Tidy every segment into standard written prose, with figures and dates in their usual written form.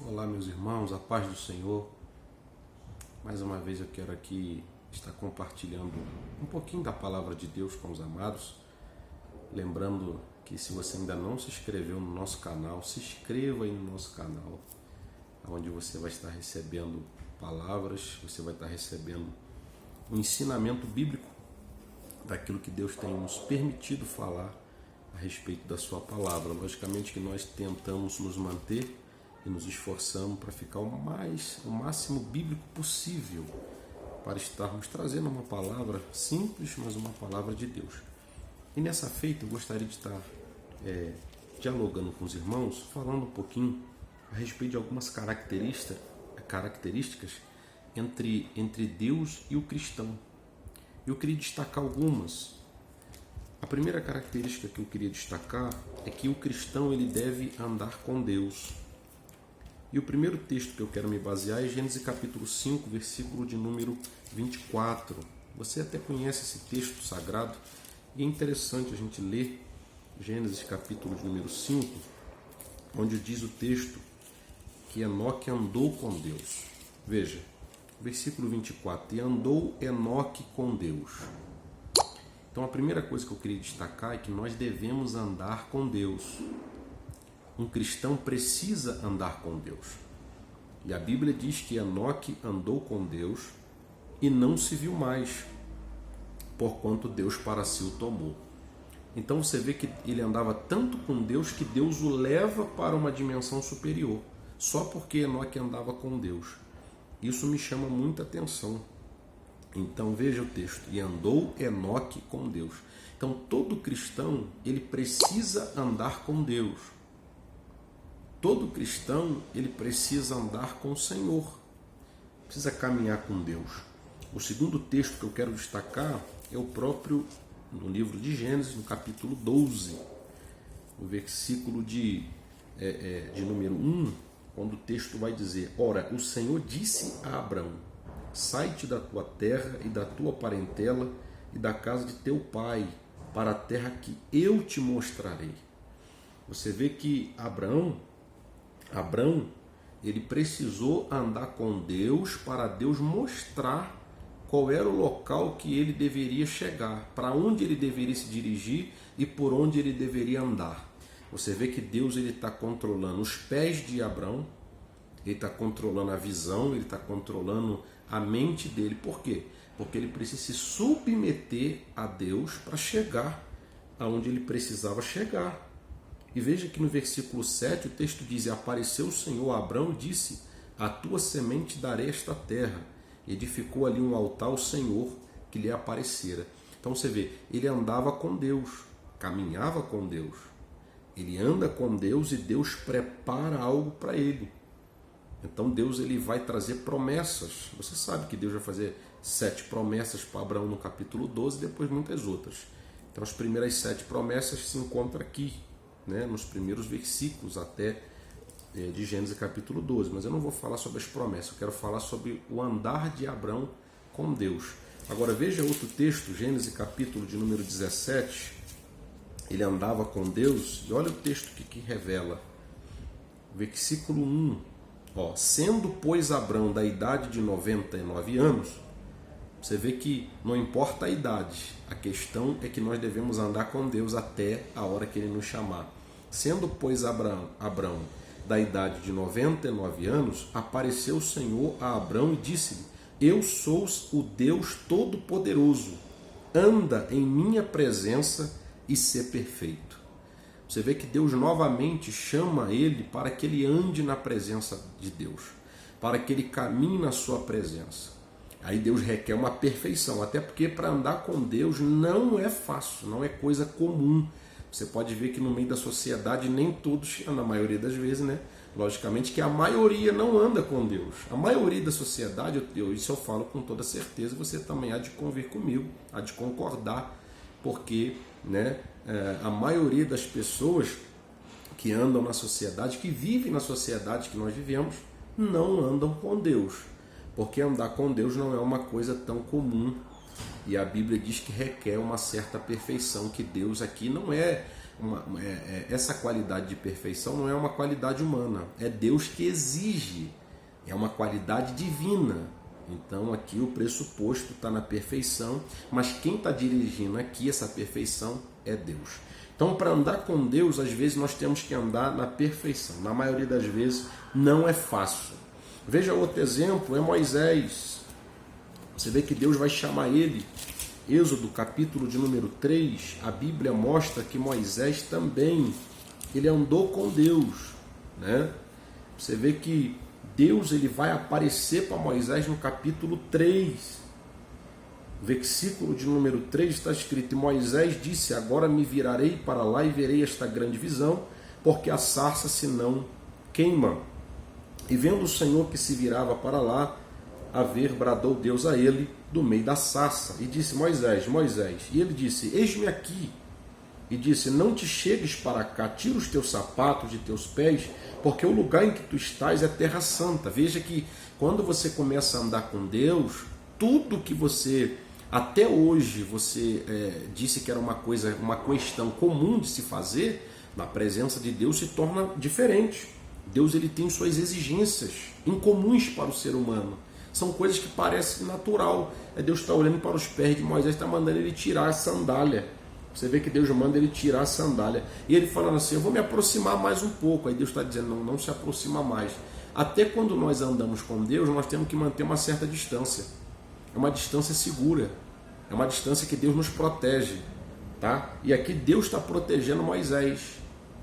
Olá, meus irmãos, a paz do Senhor. Mais uma vez eu quero aqui estar compartilhando um pouquinho da palavra de Deus com os amados. Lembrando que se você ainda não se inscreveu no nosso canal, se inscreva aí no nosso canal, onde você vai estar recebendo palavras, você vai estar recebendo um ensinamento bíblico daquilo que Deus tem nos permitido falar a respeito da sua palavra. Logicamente que nós tentamos nos manter e nos esforçamos para ficar o máximo bíblico possível, para estarmos trazendo uma palavra simples, mas uma palavra de Deus. E nessa feita eu gostaria de estar dialogando com os irmãos, falando um pouquinho a respeito de algumas características entre Deus e o cristão. Eu queria destacar algumas. A primeira característica que eu queria destacar é que o cristão ele deve andar com Deus. E o primeiro texto que eu quero me basear é Gênesis capítulo 5, versículo de número 24. Você até conhece esse texto sagrado e é interessante a gente ler Gênesis capítulo de número 5, onde diz o texto que Enoque andou com Deus. Veja, versículo 24, e andou Enoque com Deus. Então a primeira coisa que eu queria destacar é que nós devemos andar com Deus. Um cristão precisa andar com Deus. E a Bíblia diz que Enoque andou com Deus e não se viu mais, porquanto Deus para si o tomou. Então você vê que ele andava tanto com Deus que Deus o leva para uma dimensão superior, só porque Enoque andava com Deus. Isso me chama muita atenção. Então veja o texto, e andou Enoque com Deus. Então todo cristão ele precisa andar com Deus. Todo cristão ele precisa andar com o Senhor, precisa caminhar com Deus. O segundo texto que eu quero destacar é o próprio no livro de Gênesis, no capítulo 12, no versículo de número 1, quando o texto vai dizer: ora, o Senhor disse a Abrão: sai-te da tua terra e da tua parentela e da casa de teu pai, para a terra que eu te mostrarei. Você vê que Abrão, ele precisou andar com Deus para Deus mostrar qual era o local que ele deveria chegar, para onde ele deveria se dirigir e por onde ele deveria andar. Você vê que Deus está controlando os pés de Abrão, ele está controlando a visão, ele está controlando a mente dele. Por quê? Porque ele precisa se submeter a Deus para chegar aonde ele precisava chegar. E veja que no versículo 7 o texto diz: e apareceu o Senhor a Abrão e disse: a tua semente darei esta terra. E edificou ali um altar ao Senhor que lhe aparecera. Então você vê, ele andava com Deus, caminhava com Deus. Ele anda com Deus e Deus prepara algo para ele. Então Deus ele vai trazer promessas. Você sabe que Deus vai fazer 7 promessas para Abraão no capítulo 12 e depois muitas outras. Então as primeiras 7 promessas se encontram aqui, nos primeiros versículos até de Gênesis capítulo 12. Mas eu não vou falar sobre as promessas, eu quero falar sobre o andar de Abrão com Deus. Agora veja outro texto, Gênesis capítulo de número 17. Ele andava com Deus e olha o texto que revela. Versículo 1. Sendo, pois, Abrão da idade de 99 anos, você vê que não importa a idade, a questão é que nós devemos andar com Deus até a hora que Ele nos chamar. Sendo, pois, Abrão da idade de 99 anos, apareceu o Senhor a Abrão e disse-lhe: eu sou o Deus Todo-Poderoso, anda em minha presença e ser perfeito. Você vê que Deus novamente chama ele para que ele ande na presença de Deus, para que ele caminhe na sua presença. Aí Deus requer uma perfeição, até porque para andar com Deus não é fácil, não é coisa comum. Você pode ver que no meio da sociedade nem todos, na maioria das vezes, logicamente que a maioria não anda com Deus. A maioria da sociedade, isso eu falo com toda certeza, você também há de convir comigo, há de concordar, porque a maioria das pessoas que andam na sociedade, que vivem na sociedade que nós vivemos, não andam com Deus. Porque andar com Deus não é uma coisa tão comum. E a Bíblia diz que requer uma certa perfeição, que Deus aqui não é essa qualidade de perfeição não é uma qualidade humana, é Deus que exige, é uma qualidade divina. Então aqui o pressuposto está na perfeição, mas quem está dirigindo aqui essa perfeição é Deus. Então, para andar com Deus, às vezes nós temos que andar na perfeição. Na maioria das vezes não é fácil. Veja outro exemplo, é Moisés. Você vê que Deus vai chamar ele. Êxodo, capítulo de número 3, a Bíblia mostra que Moisés também, ele andou com Deus, né? Você vê que Deus ele vai aparecer para Moisés no capítulo 3. Versículo de número 3 está escrito: e Moisés disse: agora me virarei para lá e verei esta grande visão, porque a sarça se não queima. E vendo o Senhor que se virava para lá a ver, bradou Deus a ele do meio da sarça e disse: Moisés, Moisés. E ele disse: eis-me aqui. E disse: não te chegues para cá, tira os teus sapatos de teus pés, porque o lugar em que tu estás é terra santa. Veja que quando você começa a andar com Deus, tudo que você até hoje você disse que era uma questão comum de se fazer, na presença de Deus se torna diferente. Deus ele tem suas exigências incomuns para o ser humano. São coisas que parecem natural. Deus está olhando para os pés de Moisés, está mandando ele tirar a sandália. Você vê que Deus manda ele tirar a sandália. E ele falando assim: eu vou me aproximar mais um pouco. Aí Deus está dizendo: não, não se aproxima mais. Até quando nós andamos com Deus, nós temos que manter uma certa distância. É uma distância segura. É uma distância que Deus nos protege. Tá? E aqui Deus está protegendo Moisés.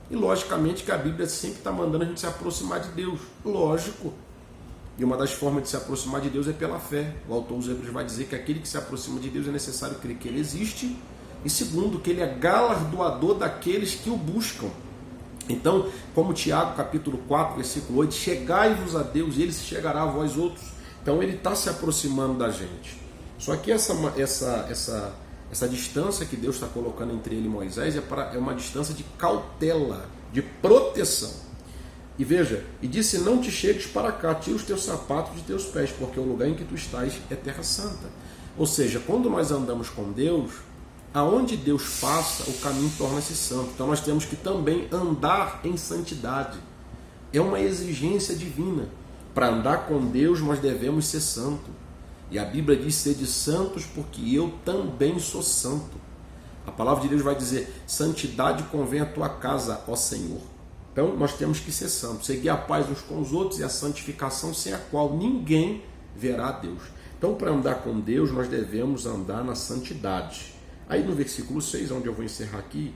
E logicamente que a Bíblia sempre está mandando a gente se aproximar de Deus. Lógico. E uma das formas de se aproximar de Deus é pela fé. O autor dos Hebreus vai dizer que aquele que se aproxima de Deus é necessário crer que Ele existe. E segundo, que Ele é galardoador daqueles que o buscam. Então, como Tiago capítulo 4, versículo 8, chegai-vos a Deus e Ele se chegará a vós outros. Então Ele está se aproximando da gente. Só que essa distância que Deus está colocando entre Ele e Moisés é uma distância de cautela, de proteção. E veja, e disse: não te chegues para cá, tira os teus sapatos de teus pés, porque o lugar em que tu estás é terra santa. Ou seja, quando nós andamos com Deus, aonde Deus passa, o caminho torna-se santo. Então nós temos que também andar em santidade. É uma exigência divina. Para andar com Deus, nós devemos ser santos. E a Bíblia diz: sede santos, porque eu também sou santo. A palavra de Deus vai dizer: santidade convém à tua casa, ó Senhor. Então nós temos que ser santos, seguir a paz uns com os outros e a santificação, sem a qual ninguém verá a Deus. Então, para andar com Deus, nós devemos andar na santidade. Aí no versículo 6, onde eu vou encerrar aqui,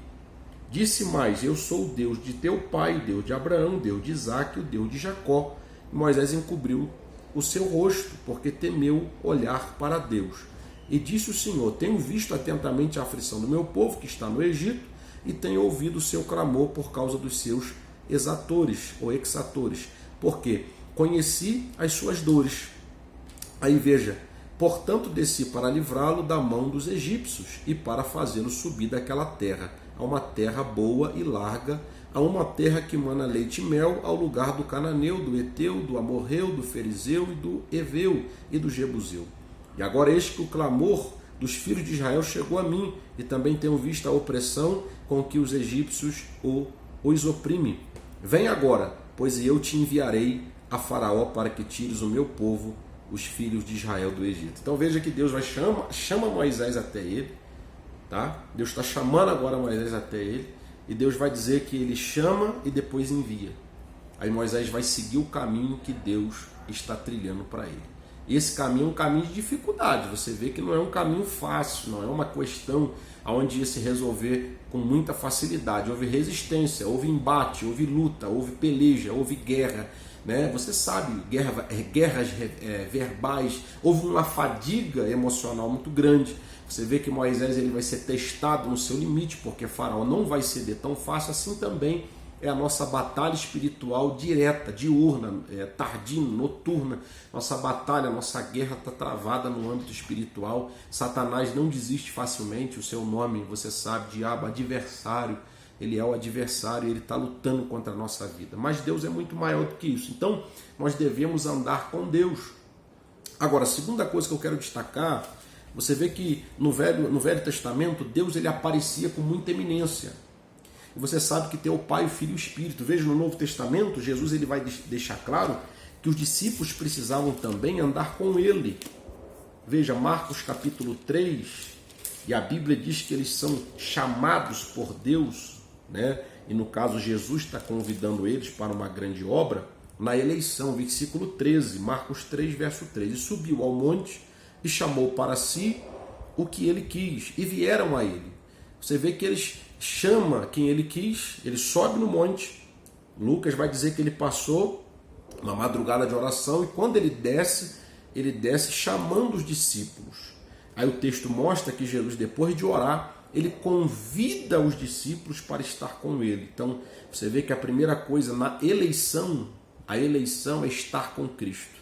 disse mais: eu sou o Deus de teu pai, Deus de Abraão, Deus de Isaque, o Deus de Jacó. E Moisés encobriu o seu rosto, porque temeu olhar para Deus. E disse o Senhor: tenho visto atentamente a aflição do meu povo que está no Egito, e tenho ouvido o seu clamor por causa dos seus exatores ou exatores, porque conheci as suas dores. Aí veja: portanto desci para livrá-lo da mão dos egípcios e para fazê-lo subir daquela terra, a uma terra boa e larga, a uma terra que mana leite e mel, ao lugar do cananeu, do eteu, do amorreu, do ferizeu e do eveu e do jebuseu. E agora eis que o clamor dos filhos de Israel chegou a mim, e também tenho visto a opressão com que os egípcios os oprimem. Vem agora, pois eu te enviarei a Faraó para que tires o meu povo, os filhos de Israel, do Egito. Então veja que Deus chama Moisés até ele, tá? Deus está chamando agora Moisés até ele, e Deus vai dizer que ele chama e depois envia. Aí Moisés vai seguir o caminho que Deus está trilhando para ele. E esse caminho é um caminho de dificuldade. Você vê que não é um caminho fácil, não é uma questão onde ia se resolver com muita facilidade. Houve resistência, houve embate, houve luta, houve peleja, houve guerra. Né? Você sabe, guerras verbais, houve uma fadiga emocional muito grande. Você vê que Moisés ele vai ser testado no seu limite, porque Faraó não vai ceder tão fácil. Assim também é a nossa batalha espiritual direta, diurna, tardia, noturna. Nossa batalha, nossa guerra está travada no âmbito espiritual. Satanás não desiste facilmente. O seu nome, você sabe, diabo, adversário. Ele é o adversário, ele está lutando contra a nossa vida. Mas Deus é muito maior do que isso. Então, nós devemos andar com Deus. Agora, a segunda coisa que eu quero destacar, você vê que no Velho Testamento, Deus ele aparecia com muita eminência. E você sabe que tem o Pai, o Filho e o Espírito. Veja, no Novo Testamento, Jesus ele vai deixar claro que os discípulos precisavam também andar com ele. Veja, Marcos capítulo 3, e a Bíblia diz que eles são chamados por Deus, né? E no caso Jesus está convidando eles para uma grande obra, na eleição, versículo 13, Marcos 3, verso 13. E subiu ao monte e chamou para si o que ele quis, e vieram a ele. Você vê que eles chama quem ele quis, ele sobe no monte. Lucas vai dizer que ele passou uma madrugada de oração, e quando ele desce chamando os discípulos. Aí o texto mostra que Jesus, depois de orar, ele convida os discípulos para estar com ele. Então, você vê que a primeira coisa na eleição, a eleição é estar com Cristo.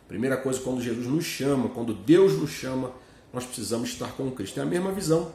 Primeira coisa, quando Jesus nos chama, quando Deus nos chama, nós precisamos estar com Cristo. É a mesma visão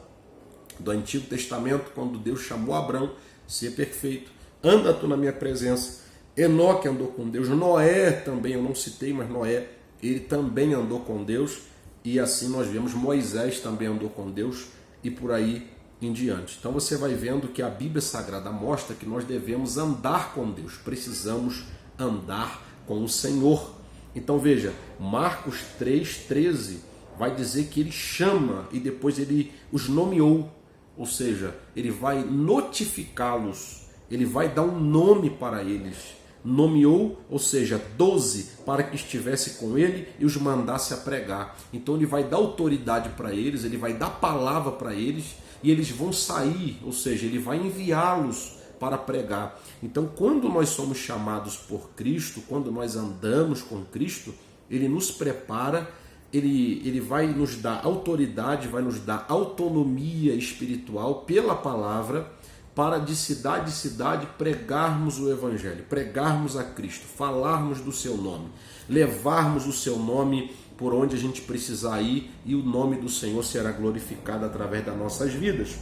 do Antigo Testamento, quando Deus chamou Abraão, ser perfeito, anda tu na minha presença. Enoque andou com Deus, Noé também, eu não citei, mas Noé, ele também andou com Deus, e assim nós vemos Moisés também andou com Deus, e por aí em diante. Então você vai vendo que a Bíblia Sagrada mostra que nós devemos andar com Deus, precisamos andar com o Senhor. Então veja, Marcos 3,13 vai dizer que ele chama e depois ele os nomeou, ou seja, ele vai notificá-los, ele vai dar um nome para eles. Nomeou, ou seja, 12 para que estivesse com ele e os mandasse a pregar. Então ele vai dar autoridade para eles, ele vai dar palavra para eles e eles vão sair, ou seja, ele vai enviá-los para pregar. Então quando nós somos chamados por Cristo, quando nós andamos com Cristo, ele nos prepara, ele vai nos dar autoridade, vai nos dar autonomia espiritual pela palavra, para de cidade em cidade pregarmos o Evangelho, pregarmos a Cristo, falarmos do seu nome, levarmos o seu nome por onde a gente precisar ir, e o nome do Senhor será glorificado através das nossas vidas.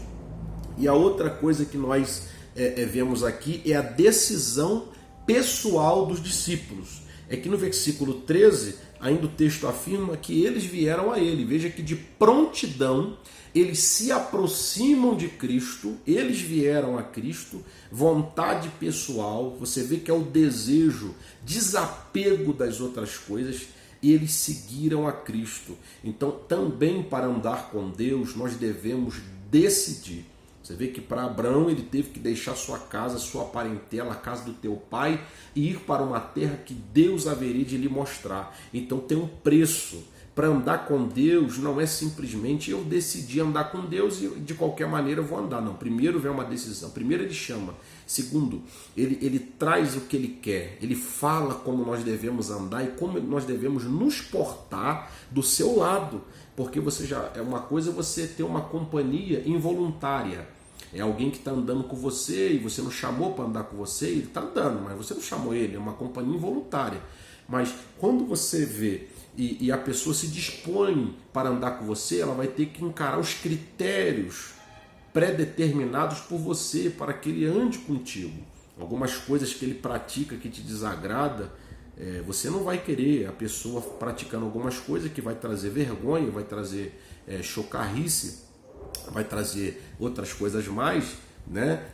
E a outra coisa que nós vemos aqui é a decisão pessoal dos discípulos. É que no versículo 13, ainda o texto afirma que eles vieram a ele. Veja que de prontidão eles se aproximam de Cristo, eles vieram a Cristo, vontade pessoal, você vê que é o desejo, desapego das outras coisas, e eles seguiram a Cristo. Então também para andar com Deus nós devemos decidir. Você vê que para Abraão ele teve que deixar sua casa, sua parentela, a casa do teu pai, e ir para uma terra que Deus haveria de lhe mostrar. Então tem um preço. Para andar com Deus não é simplesmente eu decidi andar com Deus e de qualquer maneira eu vou andar. Não, primeiro vem uma decisão. Primeiro ele chama. Segundo, ele traz o que ele quer. Ele fala como nós devemos andar e como nós devemos nos portar do seu lado. Porque você já é uma coisa você ter uma companhia involuntária. É alguém que está andando com você e você não chamou para andar com você, ele está andando, mas você não chamou ele, é uma companhia involuntária. Mas quando você vê e a pessoa se dispõe para andar com você, ela vai ter que encarar os critérios pré-determinados por você para que ele ande contigo. Algumas coisas que ele pratica que te desagrada, você não vai querer a pessoa praticando algumas coisas que vai trazer vergonha, vai trazer chocarrice, vai trazer outras coisas mais, né?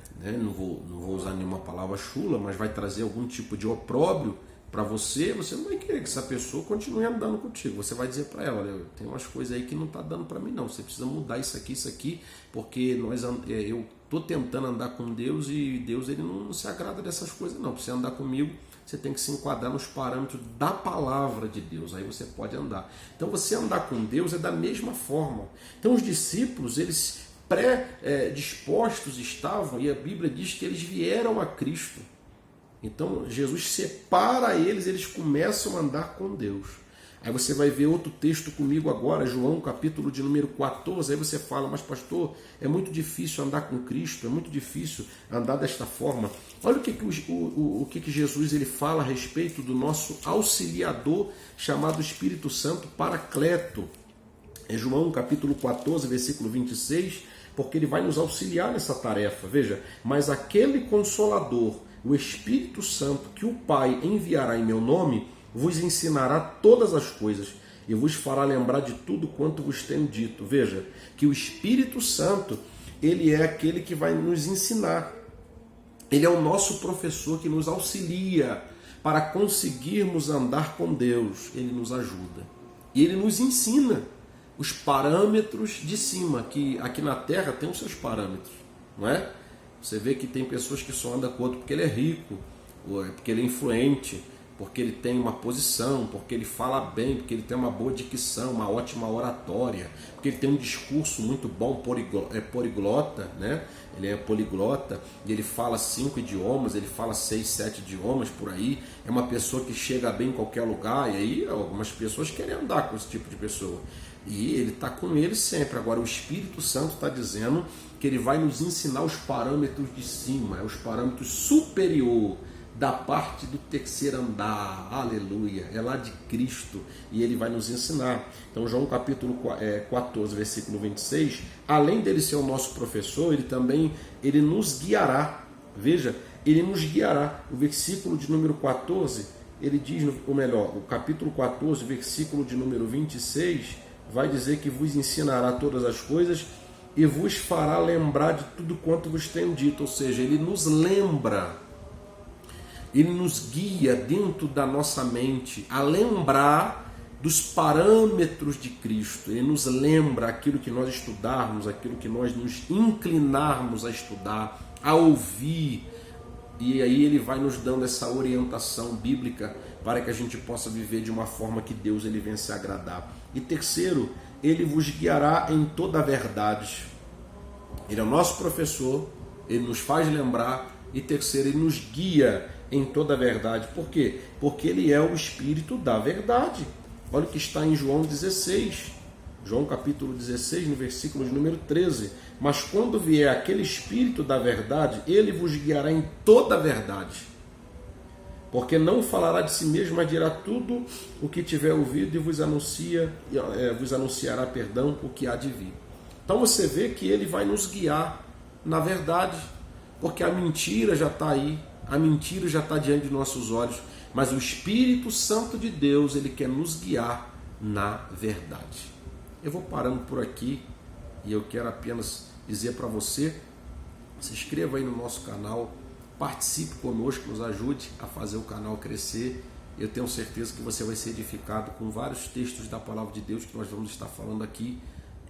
Não vou usar nenhuma palavra chula, mas vai trazer algum tipo de opróbrio para você. Você não vai querer que essa pessoa continue andando contigo. Você vai dizer para ela, olha, tem umas coisas aí que não está dando para mim não, você precisa mudar isso aqui, porque eu estou tentando andar com Deus e Deus ele não se agrada dessas coisas não. Para você andar comigo, você tem que se enquadrar nos parâmetros da palavra de Deus, aí você pode andar. Então você andar com Deus é da mesma forma. Então os discípulos, eles pré-dispostos estavam, e a Bíblia diz que eles vieram a Cristo. Então Jesus separa eles, eles começam a andar com Deus. Aí você vai ver outro texto comigo agora, João capítulo de número 14, aí você fala, mas pastor, é muito difícil andar com Cristo, é muito difícil andar desta forma. Olha o que Jesus ele fala a respeito do nosso auxiliador, chamado Espírito Santo, Paracleto. É João capítulo 14, versículo 26, porque ele vai nos auxiliar nessa tarefa. Veja, mas aquele Consolador, o Espírito Santo, que o Pai enviará em meu nome, vos ensinará todas as coisas e vos fará lembrar de tudo quanto vos tenho dito. Veja, que o Espírito Santo, ele é aquele que vai nos ensinar. Ele é o nosso professor que nos auxilia para conseguirmos andar com Deus. Ele nos ajuda. E ele nos ensina os parâmetros de cima, que aqui na Terra tem os seus parâmetros, não é? Você vê que tem pessoas que só andam com o outro porque ele é rico, porque ele é influente, porque ele tem uma posição, porque ele fala bem, porque ele tem uma boa dicção, uma ótima oratória, porque ele tem um discurso muito bom, poliglota, né? Ele é poliglota e ele fala 5 idiomas, ele fala 6, 7 idiomas por aí. É uma pessoa que chega bem em qualquer lugar, e aí algumas pessoas querem andar com esse tipo de pessoa. E ele está com ele sempre. Agora o Espírito Santo está dizendo que ele vai nos ensinar os parâmetros de cima, os parâmetros superior da parte do terceiro andar, aleluia, é lá de Cristo, e ele vai nos ensinar. Então João capítulo 14, versículo 26, além dele ser o nosso professor, ele nos guiará, veja, ele nos guiará. O versículo de número 14, ele diz, ou melhor, o capítulo 14, versículo de número 26, vai dizer que vos ensinará todas as coisas e vos fará lembrar de tudo quanto vos tenho dito, ou seja, ele nos lembra. Ele nos guia dentro da nossa mente a lembrar dos parâmetros de Cristo. Ele nos lembra aquilo que nós estudarmos, aquilo que nós nos inclinarmos a estudar, a ouvir. E aí ele vai nos dando essa orientação bíblica para que a gente possa viver de uma forma que Deus ele venha se agradar. E terceiro, ele vos guiará em toda a verdade. Ele é o nosso professor, ele nos faz lembrar. E terceiro, ele nos guia em toda a verdade. Por quê? Porque ele é o Espírito da verdade. Olha o que está em João 16. João capítulo 16, no versículo de número 13. Mas quando vier aquele Espírito da verdade, ele vos guiará em toda a verdade. Porque não falará de si mesmo, mas dirá tudo o que tiver ouvido e vos anunciará, o que há de vir. Então você vê que ele vai nos guiar na verdade, porque a mentira já está aí, a mentira já está diante de nossos olhos, mas o Espírito Santo de Deus, ele quer nos guiar na verdade. Eu vou parando por aqui e eu quero apenas dizer para você, se inscreva aí no nosso canal, participe conosco, nos ajude a fazer o canal crescer. Eu tenho certeza que você vai ser edificado com vários textos da Palavra de Deus que nós vamos estar falando aqui,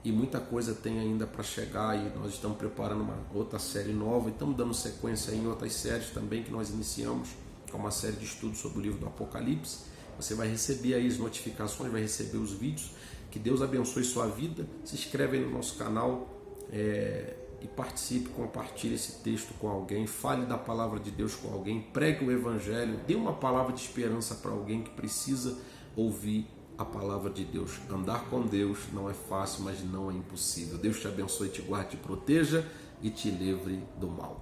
e muita coisa tem ainda para chegar, e nós estamos preparando uma outra série nova, e estamos dando sequência em outras séries também que nós iniciamos, como uma série de estudos sobre o livro do Apocalipse. Você vai receber aí as notificações, vai receber os vídeos. Que Deus abençoe sua vida. Se inscreve aí no nosso canal e participe, compartilhe esse texto com alguém, fale da palavra de Deus com alguém, pregue o Evangelho, dê uma palavra de esperança para alguém que precisa ouvir a palavra de Deus. Andar com Deus não é fácil, mas não é impossível. Deus te abençoe, te guarde, te proteja e te livre do mal.